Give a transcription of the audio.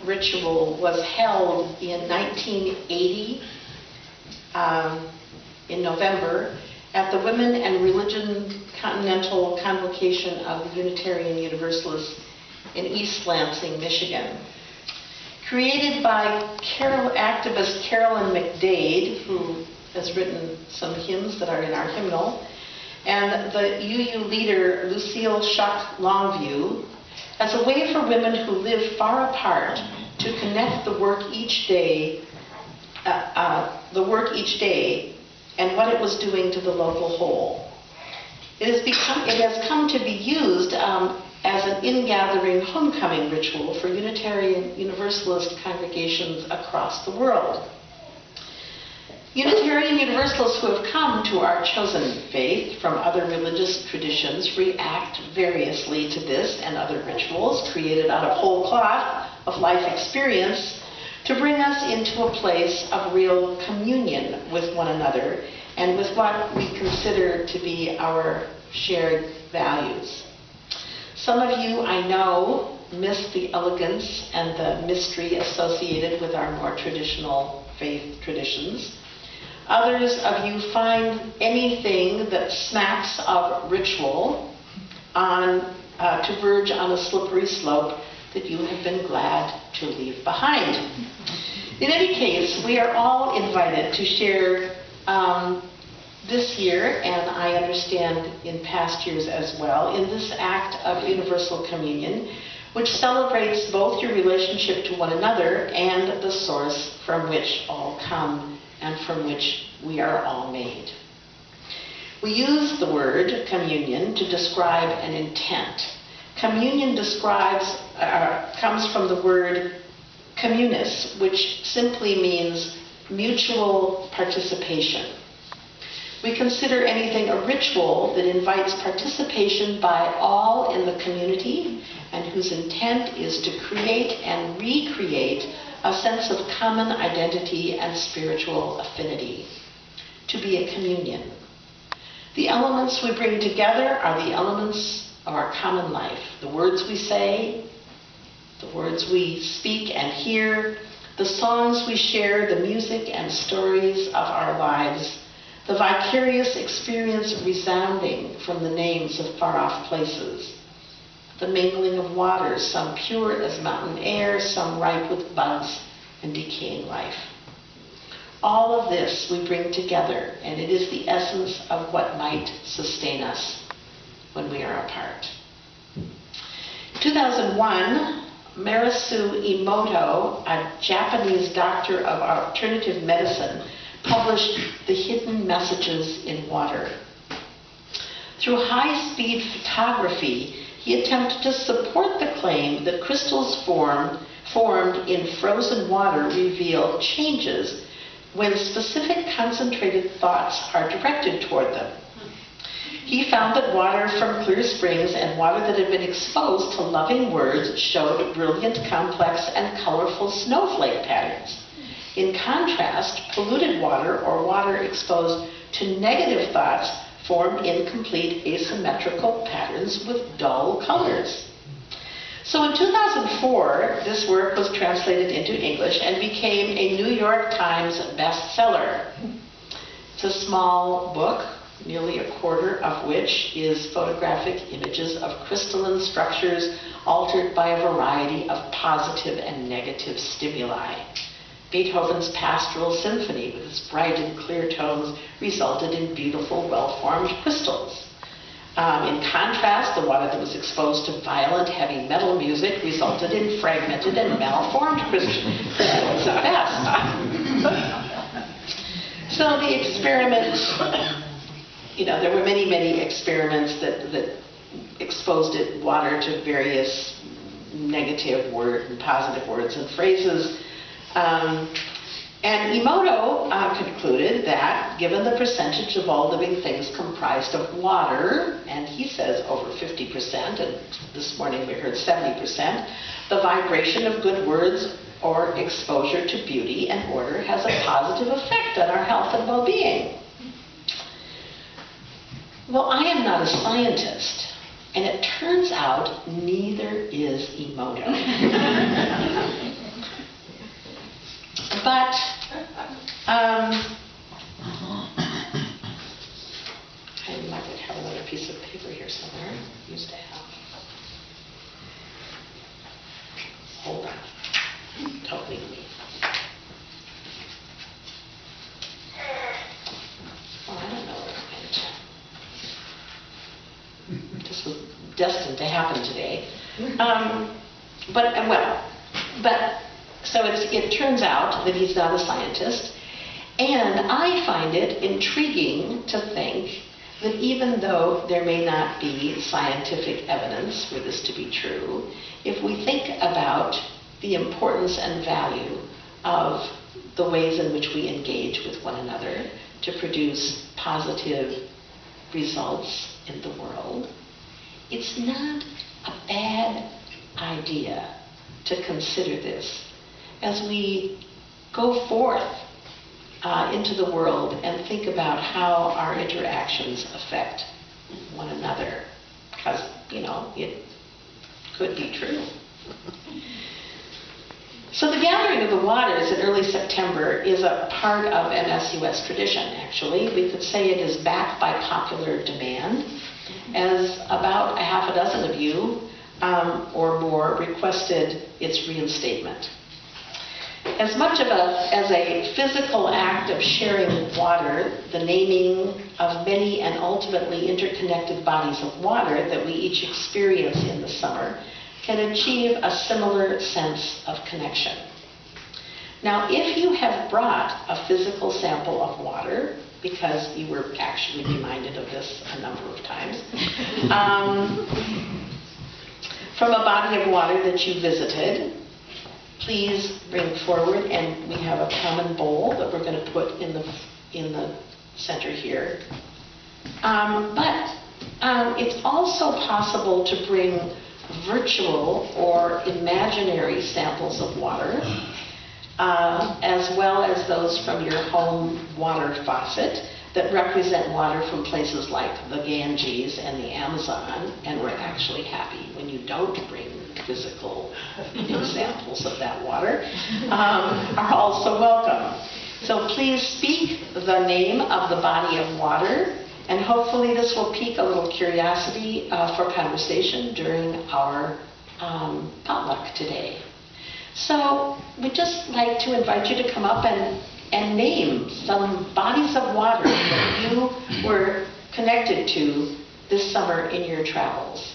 ritual was held in 1980 in November at the Women and Religion Continental Convocation of the Unitarian Universalists in East Lansing, Michigan. Created by activist Carolyn McDade, who has written some hymns that are in our hymnal, and the UU leader Lucille Shuck Longview, as a way for women who live far apart to connect the work each day and what it was doing to the local whole. It has come to be used as an ingathering homecoming ritual for Unitarian Universalist congregations across the world. Unitarian Universalists who have come to our chosen faith from other religious traditions react variously to this and other rituals created out of whole cloth of life experience to bring us into a place of real communion with one another and with what we consider to be our shared values. Some of you, I know, miss the elegance and the mystery associated with our more traditional faith traditions. Others of you find anything that smacks of ritual to verge on a slippery slope that you have been glad to leave behind. In any case, we are all invited to share this year, and I understand in past years as well, in this act of universal communion, which celebrates both your relationship to one another and the source from which all come and from which we are all made. We use the word communion to describe an intent. Communion comes from the word communis, which simply means mutual participation. We consider anything a ritual that invites participation by all in the community and whose intent is to create and recreate a sense of common identity and spiritual affinity, to be a communion. The elements we bring together are the elements of our common life. The words we say, the words we speak and hear, the songs we share, the music and stories of our lives, the vicarious experience resounding from the names of far-off places, the mingling of waters, some pure as mountain air, some ripe with bugs and decaying life. All of this we bring together, and it is the essence of what might sustain us when we are apart. In 2001, Marisu Emoto, a Japanese doctor of alternative medicine, published The Hidden Messages in Water. Through high-speed photography, he attempted to support the claim that crystals formed in frozen water reveal changes when specific concentrated thoughts are directed toward them. He found that water from clear springs and water that had been exposed to loving words showed brilliant, complex, and colorful snowflake patterns. In contrast, polluted water or water exposed to negative thoughts formed incomplete asymmetrical patterns with dull colors. So in 2004, this work was translated into English and became a New York Times bestseller. It's a small book, nearly a quarter of which is photographic images of crystalline structures altered by a variety of positive and negative stimuli. Beethoven's Pastoral Symphony, with its bright and clear tones, resulted in beautiful, well-formed crystals. In contrast, the water that was exposed to violent, heavy metal music resulted in fragmented and malformed crystals at best. So the experiment, there were many, many experiments that exposed water to various negative and positive words and phrases. And Emoto concluded that given the percentage of all living things comprised of water, and he says over 50%, and this morning we heard 70%, the vibration of good words or exposure to beauty and order has a positive effect on our health and well-being. Well, I am not a scientist, and it turns out neither is Emoto. Hold on. Don't leave me. Oh, I don't know where it went. This was destined to happen today. So it turns out that he's not a scientist. And I find it intriguing to think that even though there may not be scientific evidence for this to be true, if we think about the importance and value of the ways in which we engage with one another to produce positive results in the world, it's not a bad idea to consider this as we go forth into the world and think about how our interactions affect one another, because, it could be true. So the Gathering of the Waters in early September is a part of MSUS tradition, actually. We could say it is backed by popular demand, as about a half a dozen of you or more requested its reinstatement. As much as a physical act of sharing water, the naming of many and ultimately interconnected bodies of water that we each experience in the summer can achieve a similar sense of connection. Now, if you have brought a physical sample of water, because you were actually reminded of this a number of times, from a body of water that you visited, please bring forward, and we have a common bowl that we're going to put in the center here. But it's also possible to bring virtual or imaginary samples of water, as well as those from your home water faucet that represent water from places like the Ganges and the Amazon, and we're actually happy when you don't bring physical examples of that water, are also welcome. So please speak the name of the body of water, and hopefully this will pique a little curiosity for conversation during our potluck today. So we'd just like to invite you to come up and name some bodies of water that you were connected to this summer in your travels.